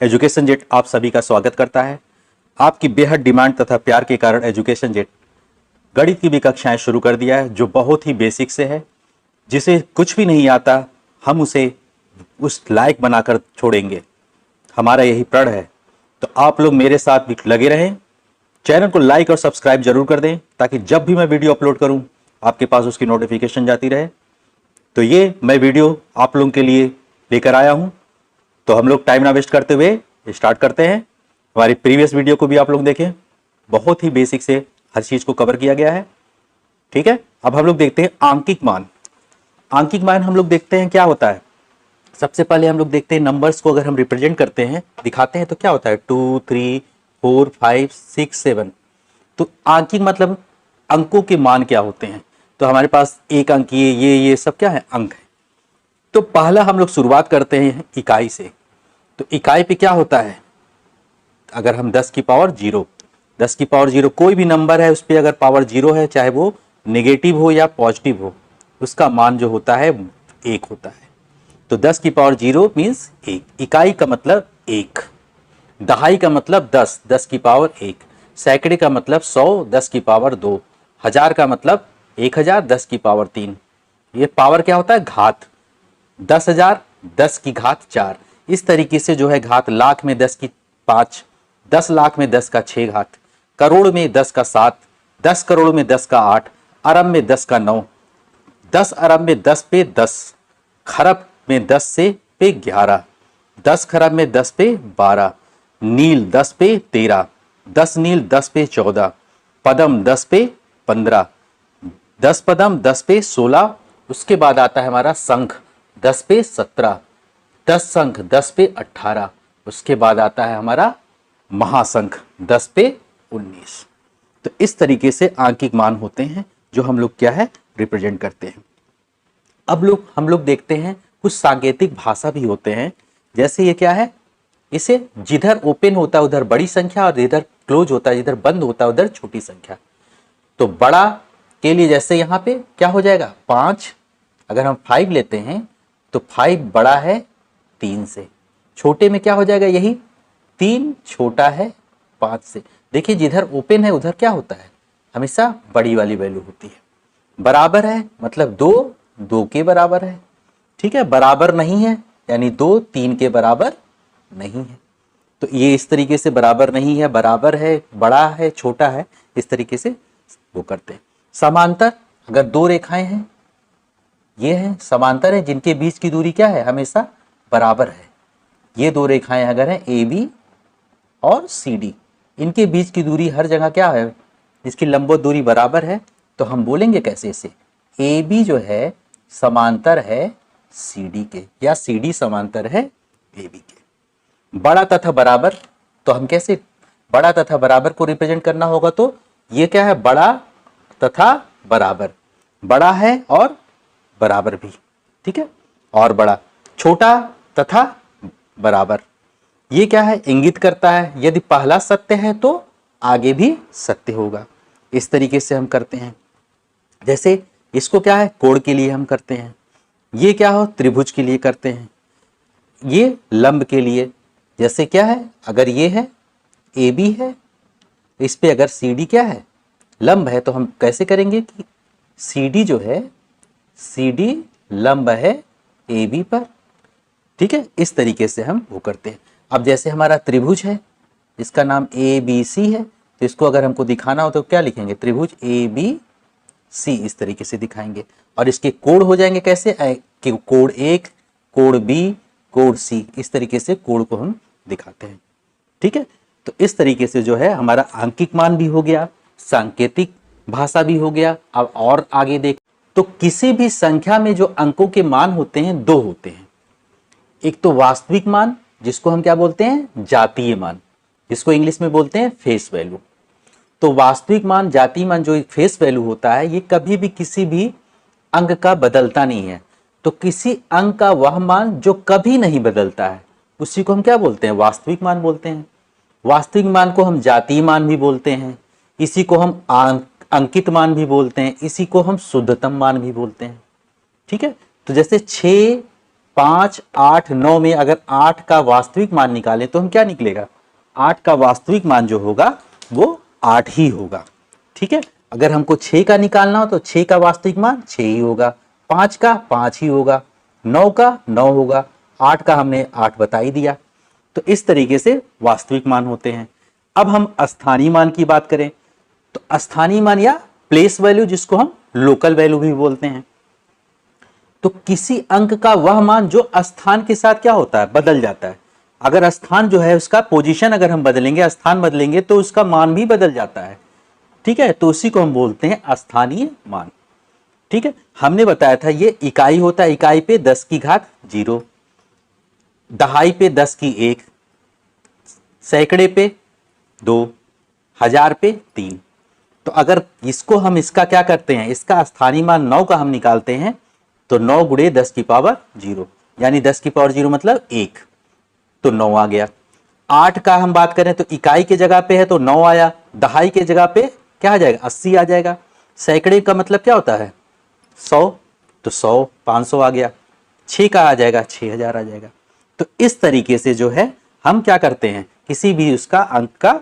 Education jet आप सभी का स्वागत करता है। आपकी बेहद डिमांड तथा प्यार के कारण एजुकेशन जेट गणित की भी कक्षाएं शुरू कर दिया है, जो बहुत ही बेसिक से है। जिसे कुछ भी नहीं आता हम उसे उस लायक बनाकर छोड़ेंगे, हमारा यही प्रण है। तो आप लोग मेरे साथ भी लगे रहें, चैनल को लाइक और सब्सक्राइब जरूर कर दें ताकि जब भी मैं वीडियो अपलोड करूं आपके पास उसकी नोटिफिकेशन जाती रहे। तो ये मैं वीडियो आप लोगों के लिए लेकर आया हूं, तो हम लोग टाइम ना वेस्ट करते हुए स्टार्ट करते हैं। हमारी प्रीवियस वीडियो को भी आप लोग देखें, बहुत ही बेसिक से हर चीज को कवर किया गया है। ठीक है, अब हम लोग देखते हैं आंकिक मान। आंकिक मान हम लोग देखते हैं क्या होता है। सबसे पहले हम लोग देखते हैं नंबर्स को अगर हम रिप्रेजेंट करते हैं, दिखाते हैं, तो क्या होता है 2 3 4 5 6 7। तो आंकिक मतलब अंकों के मान क्या होते हैं। तो हमारे पास एक अंक ये सब क्या है, अंक है। तो पहला हम लोग शुरुआत करते हैं इकाई से। तो इकाई पे क्या होता है, अगर हम 10 की पावर 0 कोई भी नंबर है उस पर अगर पावर 0 है, चाहे वो नेगेटिव हो या पॉजिटिव हो, उसका मान जो होता है 1 होता है। तो 10 की पावर 0 मीन्स 1। इकाई का मतलब 1, दहाई का मतलब 10, 10 की पावर 1, सैकड़े का मतलब 100, 10 की पावर 2, हजार का मतलब 1000, 10 की पावर 3। ये पावर क्या होता है, घात। 10,000 10 की घात 4। इस तरीके से जो है घात, लाख में 10 की 5, 10 लाख में 10 का 6 घात, करोड़ में 10 का 7, 10 करोड़ में 10 का 8, अरब में 10 का 9, 10 अरब में 10 पे 10, खरब में 10 से पे 11, 10 खरब में 10 पे 12, नील 10 पे 13, 10 नील 10 पे 14, पदम 10 पे 15, 10 पदम 10 पे 16। उसके बाद आता है हमारा शंख 10 पे 17, 10 शंख 10 पे 18। उसके बाद आता है हमारा महाशंख 10 पे 19। तो इस तरीके से आंकिक मान होते हैं जो हम लोग क्या है रिप्रेजेंट करते हैं। अब हम लोग देखते हैं कुछ सांकेतिक भाषा भी होते हैं। जैसे ये क्या है, इसे जिधर ओपन होता है उधर बड़ी संख्या और जिधर क्लोज होता है, जिधर बंद होता है उधर छोटी संख्या। तो बड़ा के लिए जैसे यहाँ पे क्या हो जाएगा 5, अगर हम 5 लेते हैं तो 5 बड़ा है 3 से। छोटे में क्या हो जाएगा, यही 3 छोटा है 5 से। देखिए जिधर ओपन है उधर क्या होता है, हमेशा बड़ी वाली वैल्यू होती है। बराबर है मतलब 2 2 के बराबर है। ठीक है, बराबर नहीं है यानी 2 3 के बराबर नहीं है। तो ये इस तरीके से बराबर नहीं है, बराबर है, बड़ा है, छोटा है, इस तरीके से वो करते हैं। समांतर, अगर 2 रेखाएं हैं, ये है समांतर है, जिनके बीच की दूरी क्या है, हमेशा बराबर है। ये 2 रेखाएं अगर हैं ए बी और सी डी, इनके बीच की दूरी हर जगह क्या है, इसकी लंबवत दूरी बराबर है। तो हम बोलेंगे कैसे इसे, ए बी जो है समांतर है सी डी के, या सी डी समांतर है ए बी के। बड़ा तथा बराबर, तो हम कैसे बड़ा तथा बराबर को रिप्रेजेंट करना होगा, तो ये क्या है, बड़ा तथा बराबर, बड़ा है और बराबर भी, ठीक है, और बड़ा। छोटा तथा बराबर, ये क्या है, इंगित करता है यदि पहला सत्य है तो आगे भी सत्य होगा। इस तरीके से हम करते हैं। जैसे इसको क्या है, कोण के लिए हम करते हैं। ये क्या हो, त्रिभुज के लिए करते हैं। ये लंब के लिए, जैसे क्या है, अगर ये है ए बी है, इस पे अगर सी डी क्या है, लंब है, तो हम कैसे करेंगे कि सी डी जो है, सी डी लंब है ए बी पर। ठीक है, इस तरीके से हम वो करते हैं। अब जैसे हमारा त्रिभुज है, इसका नाम ए बी सी है, तो इसको अगर हमको दिखाना हो तो क्या लिखेंगे, त्रिभुज ए बी सी, इस तरीके से दिखाएंगे। और इसके कोण हो जाएंगे कैसे, कि कोण 1, कोण बी, कोण सी, इस तरीके से कोण को हम दिखाते हैं। ठीक है, तो इस तरीके से जो है हमारा आंकिक मान भी हो गया, सांकेतिक भाषा भी हो गया। अब और आगे देख, तो किसी भी संख्या में जो अंकों के मान होते हैं 2 होते हैं। एक तो वास्तविक मान, जिसको हम क्या बोलते हैं, जातीय मान, जिसको इंग्लिश में बोलते हैं फेस वैल्यू। तो वास्तविक मान, जातीय मान, जो फेस वैल्यू होता है, ये कभी भी किसी भी अंक का बदलता नहीं है। तो किसी अंक का वह मान जो कभी नहीं बदलता है, उसी को हम क्या बोलते हैं, वास्तविक मान बोलते हैं। वास्तविक मान को हम जातीय मान भी बोलते हैं, इसी को हम अंकित मान भी बोलते हैं, इसी को हम शुद्धतम मान भी बोलते हैं। ठीक है, तो जैसे 6 5, 8, 9 में अगर 8 का वास्तविक मान निकालें तो हम क्या निकलेगा, 8 का वास्तविक मान जो होगा वो 8 ही होगा। ठीक है, अगर हमको 6 का निकालना हो तो 6 का वास्तविक मान 6 ही होगा, 5 का 5 ही होगा, 9 का 9 होगा, 8 का हमने 8 बता ही दिया। तो इस तरीके से वास्तविक मान होते हैं। अब हम स्थानीय मान की बात करें तो स्थानीय मान या प्लेस वैल्यू, जिसको हम लोकल वैल्यू भी बोलते हैं, तो किसी अंक का वह मान जो स्थान के साथ क्या होता है, बदल जाता है। अगर स्थान जो है उसका पोजीशन अगर हम बदलेंगे, स्थान बदलेंगे तो उसका मान भी बदल जाता है। ठीक है, तो उसी को हम बोलते हैं स्थानीय मान। ठीक है, हमने बताया था ये इकाई होता है, इकाई पे 10 की घात 0, दहाई पे 10 की 1, सैकड़े पे 2, हजार पे 3। तो अगर इसको हम इसका क्या करते हैं, इसका स्थानीय मान 9 का हम निकालते हैं तो 9 गुणे 10 की पावर 0, यानी 10 की पावर 0 मतलब 1, तो 9 आ गया। 8 का हम बात करें तो इकाई के जगह पे है तो 9 आया, दहाई के जगह पे क्या आ जाएगा, 80 आ जाएगा। सैकड़े का मतलब क्या होता है, 100, तो 100 500 आ गया। 6 का आ जाएगा 6000 आ जाएगा। तो इस तरीके से जो है हम क्या करते हैं, किसी भी उसका अंक का,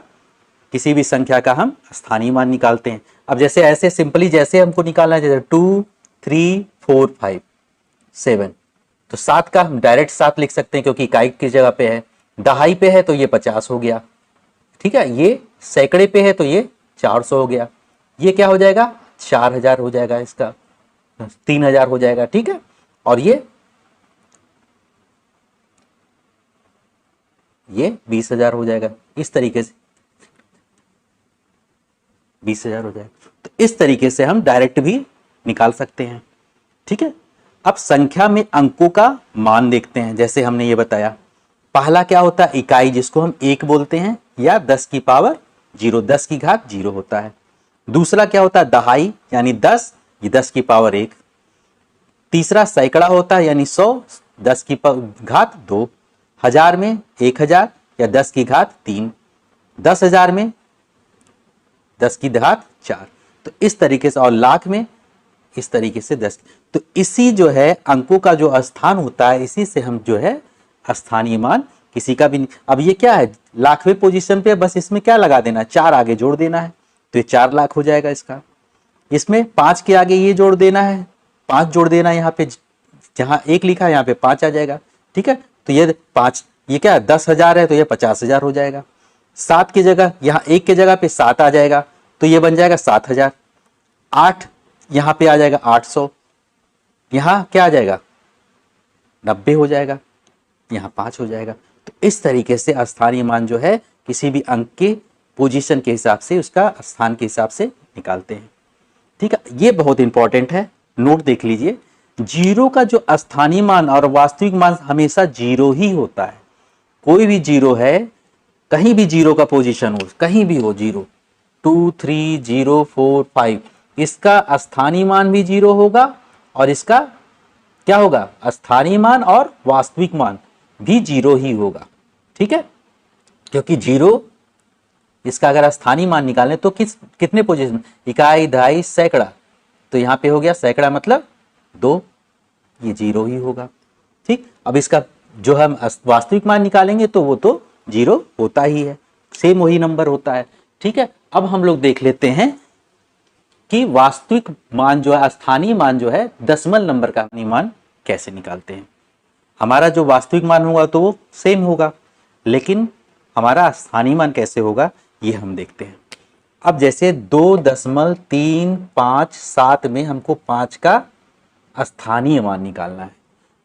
किसी भी संख्या का हम स्थानीय मान निकालते हैं। अब जैसे ऐसे सिंपली जैसे हमको निकालना है, जैसे 2, 3, 4, 5, 7, तो 7 का हम डायरेक्ट 7 लिख सकते हैं क्योंकि इकाई की जगह पे है। दहाई पे है तो ये 50 हो गया। ठीक है, ये सैकड़े पे है तो ये 400 हो गया। ये क्या हो जाएगा, 4000 हो जाएगा, इसका 3000 हो जाएगा। ठीक है, और ये 20,000 हो जाएगा। इस तरीके से 20,000 हो जाएगा। तो इस तरीके से हम डायरेक्ट भी निकाल सकते हैं। ठीक है, अब संख्या में अंकों का मान देखते हैं। जैसे हमने ये बताया, पहला क्या होता है, इकाई, जिसको हम 1 बोलते हैं, या 10 की पावर 0, 10 की घात 0 होता है। दूसरा क्या होता है, दहाई, यानी 10, ये 10 की पावर 1। तीसरा सैकड़ा होता है, यानी 100, 10 की घात 2। हजार में 1000 या 10 की घात 3। 10,000 में 10 की घात 4। तो इस तरीके से, और लाख में इस तरीके से 10। तो इसी जो है अंकों का जो स्थान होता है, इसी से हम जो है स्थानीय मान किसी का भी। अब ये क्या है, लाखवें पोजीशन पे, बस इसमें क्या लगा देना, 4 आगे जोड़ देना है तो ये 4 लाख हो जाएगा इसका। इसमें 5 के आगे ये जोड़ देना है, 5 जोड़ देना है, यहाँ पे जहाँ 1 लिखा है यहाँ पे 5 आ जाएगा। ठीक है, तो ये 5, ये क्या 10,000 है तो ये 50,000 हो जाएगा। 7 की जगह, यहाँ 1 के जगह पे 7 आ जाएगा तो ये बन जाएगा 7,000। 8 यहाँ पे आ जाएगा 800, यहाँ क्या आ जाएगा 90 हो जाएगा, यहाँ 5 हो जाएगा। तो इस तरीके से स्थानीय मान जो है किसी भी अंक के पोजीशन के हिसाब से, उसका स्थान के हिसाब से निकालते हैं। ठीक है, ये बहुत इंपॉर्टेंट है, नोट देख लीजिए। जीरो का जो स्थानीय मान और वास्तविक मान हमेशा 0 ही होता है। कोई भी 0 है, कहीं भी 0 का पोजीशन हो, कहीं भी हो 0, 2, 3, 0, 4, 5, इसका स्थानीय मान भी 0 होगा और इसका क्या होगा, स्थानीय मान और वास्तविक मान भी 0 ही होगा। ठीक है, क्योंकि 0, इसका अगर स्थानीय मान निकालें तो कितने पोजीशन, इकाई, दहाई, सैकड़ा, तो यहाँ पे हो गया सैकड़ा मतलब 2, ये 0 ही होगा। ठीक, अब इसका जो हम वास्तविक मान निकालेंगे तो वो तो 0 होता ही है, सेम वही नंबर होता है। ठीक है, अब हम लोग देख लेते हैं कि वास्तविक मान जो है, स्थानीय मान जो है, दशमलव नंबर का मान कैसे निकालते हैं। हमारा जो वास्तविक मान होगा तो वो सेम होगा, लेकिन हमारा स्थानीय मान कैसे होगा ये हम देखते हैं। अब जैसे 2.357 में हमको 5 का स्थानीय मान निकालना है,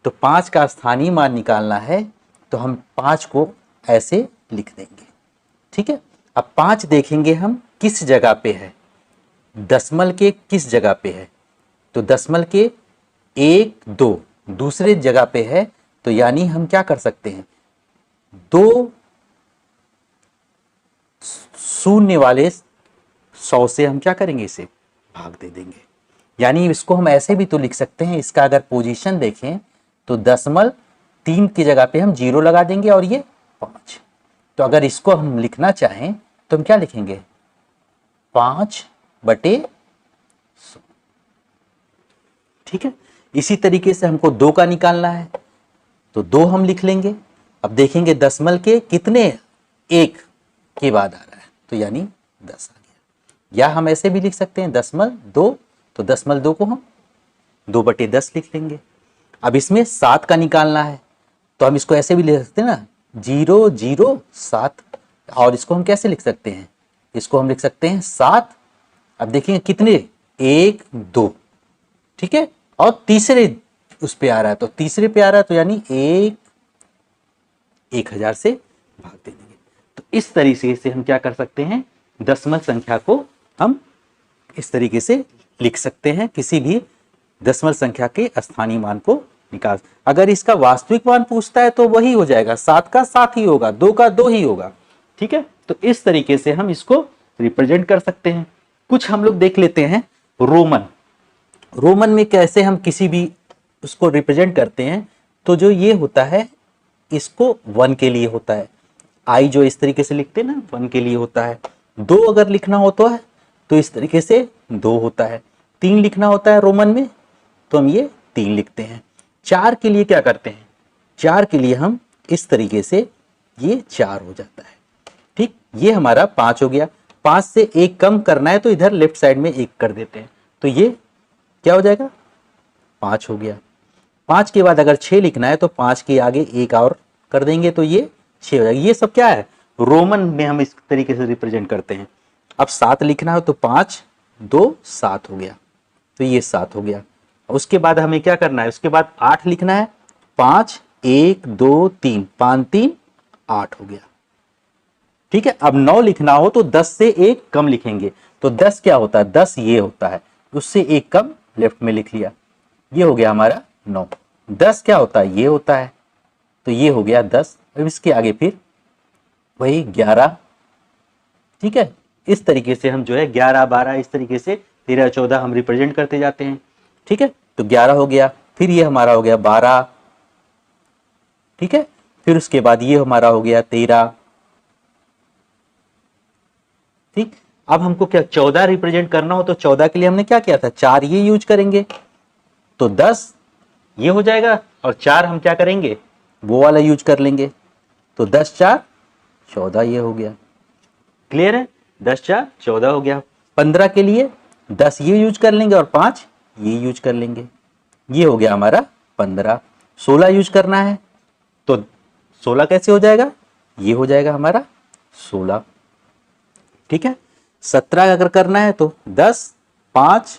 तो 5 का स्थानीय मान निकालना है तो हम 5 को ऐसे लिख देंगे। ठीक है, अब 5 देखेंगे हम किस जगह पे है, दशमलव के किस जगह पे है, तो दशमलव के 1, 2 दूसरे जगह पे है, तो यानी हम क्या कर सकते हैं, 2 शून्य वाले 100 से हम क्या करेंगे, इसे भाग दे देंगे। यानी इसको हम ऐसे भी तो लिख सकते हैं, इसका अगर पोजीशन देखें तो 0.3 की जगह पे हम 0 लगा देंगे और ये 5। तो अगर इसको हम लिखना चाहें तो हम क्या लिखेंगे, 5/100। ठीक है, इसी तरीके से हमको 2 का निकालना है, तो 2 हम लिख लेंगे। अब देखेंगे दशमलव के कितने एक के बाद आ रहा है, तो यानी 10 आ गया। या हम ऐसे भी लिख सकते हैं दशमलव 2, तो दशमलव 2 को हम 2/10 लिख लेंगे। अब इसमें 7 का निकालना है, तो हम इसको ऐसे भी लिख सकते हैं ना, 007। और इसको हम कैसे लिख सकते हैं, इसको हम लिख सकते हैं 7। अब देखेंगे कितने 1 2, ठीक है, और तीसरे उस पे आ रहा है, तो तीसरे पे आ रहा है, तो यानी 1000 से भाग दे देंगे। तो इस तरीके से हम क्या कर सकते हैं, दशमलव संख्या को हम इस तरीके से लिख सकते हैं, किसी भी दशमलव संख्या के स्थानीय मान को निकाल। अगर इसका वास्तविक मान पूछता है तो वही हो जाएगा, 7 का 7 ही होगा, 2 का 2 ही होगा, ठीक है। तो इस तरीके से हम इसको रिप्रेजेंट कर सकते हैं। कुछ हम लोग देख लेते हैं रोमन। रोमन में कैसे हम किसी भी उसको रिप्रेजेंट करते हैं, तो जो ये होता है इसको 1 के लिए होता है, आई जो इस तरीके से लिखते हैं ना 1 के लिए होता है। 2 अगर लिखना होता है तो इस तरीके से 2 होता है। 3 लिखना होता है रोमन में तो हम ये 3 लिखते हैं। 4 के लिए क्या करते हैं, 4 के लिए हम इस तरीके से ये 4 हो जाता है, ठीक। ये हमारा 5 हो गया। 5 से 1 कम करना है तो इधर लेफ्ट साइड में 1 कर देते हैं, तो ये क्या हो जाएगा 5 हो गया। 5 के बाद अगर 6 लिखना है तो 5 के आगे 1 और कर देंगे तो ये 6 हो जाएगा। ये सब क्या है, रोमन में हम इस तरीके से रिप्रेजेंट करते हैं। अब 7 लिखना है तो 5 2 7 हो गया, तो ये 7 हो गया। उसके बाद हमें क्या करना है, उसके बाद 8 लिखना है, 5 1 2 3, 5 3 8 हो गया, ठीक है। अब 9 लिखना हो तो 10 से 1 कम लिखेंगे, तो 10 क्या होता है, 10 ये होता है, उससे 1 कम लेफ्ट में लिख लिया, ये हो गया हमारा 9। 10 क्या होता है, ये होता है, तो ये हो गया 10। अब इसके आगे फिर वही 11, ठीक है। इस तरीके से हम जो है 11 12 इस तरीके से 13 14 हम रिप्रेजेंट करते जाते हैं, ठीक है। तो 11 हो गया, फिर ये हमारा हो गया 12, ठीक है। फिर उसके बाद ये हमारा हो गया 13, ठीक। अब हमको क्या 14 रिप्रेजेंट करना हो तो 14 के लिए हमने क्या किया था, 4 ये यूज करेंगे, तो 10 ये हो जाएगा, और 4 हम क्या करेंगे वो वाला यूज कर लेंगे, तो 10 4 14 ये हो गया। क्लियर है, 10 4 14 हो गया। 15 के लिए 10 ये यूज कर लेंगे और 5 ये यूज कर लेंगे, ये हो गया हमारा 15। 16 यूज करना है तो 16 कैसे हो जाएगा, ये हो जाएगा हमारा 16, ठीक है। 17 अगर करना है तो 10 5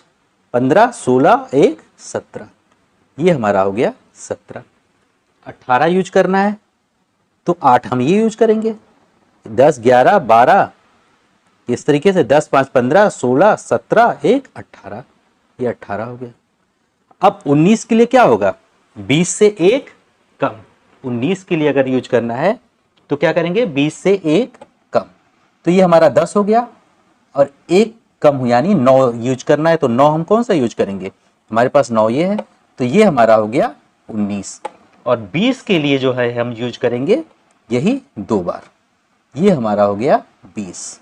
15 16 1 17, ये हमारा हो गया 17। 18 यूज करना है तो 8 हम ये यूज करेंगे, 10 11 12 इस तरीके से 10 5 15 16 17 1 18, ये 18 हो गया। अब 19 के लिए क्या होगा, 20 से 1 कम। 19 के लिए अगर यूज करना है तो क्या करेंगे, 20 से 1 कम, तो ये हमारा 10 हो गया। और 1 कम हो यानी 9 यूज करना है, तो 9 हम कौन सा यूज करेंगे, हमारे पास 9 ये है, तो ये हमारा हो गया 19। और 20 के लिए जो है हम यूज करेंगे यही 2 बार, ये हमारा हो गया 20,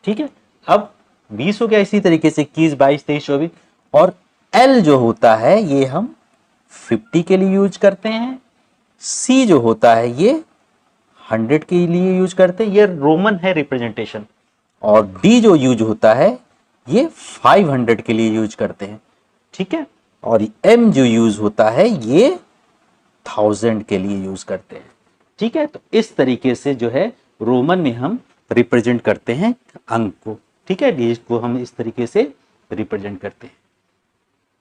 ठीक है। अब 20 हो गया, इसी तरीके से 21 22 23 24। और L जो होता है ये हम 50 के लिए यूज करते हैं, C जो होता है ये 100 के लिए यूज करते हैं, ये रोमन है रिप्रेजेंटेशन। और D जो यूज होता है ये 500 के लिए यूज करते हैं, ठीक है। और M जो यूज होता है ये 1000 के लिए यूज करते हैं, ठीक है। तो इस तरीके से जो है रोमन में हम रिप्रेजेंट करते हैं अंक को, ठीक है, डिजिट को हम इस तरीके से रिप्रेजेंट करते हैं।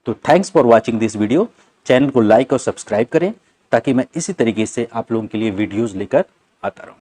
तो thanks for watching this video. Channel को लाइक और सब्सक्राइब करें ताकि मैं इसी तरीके से आप लोगों के लिए वीडियोस लेकर आता रहूं।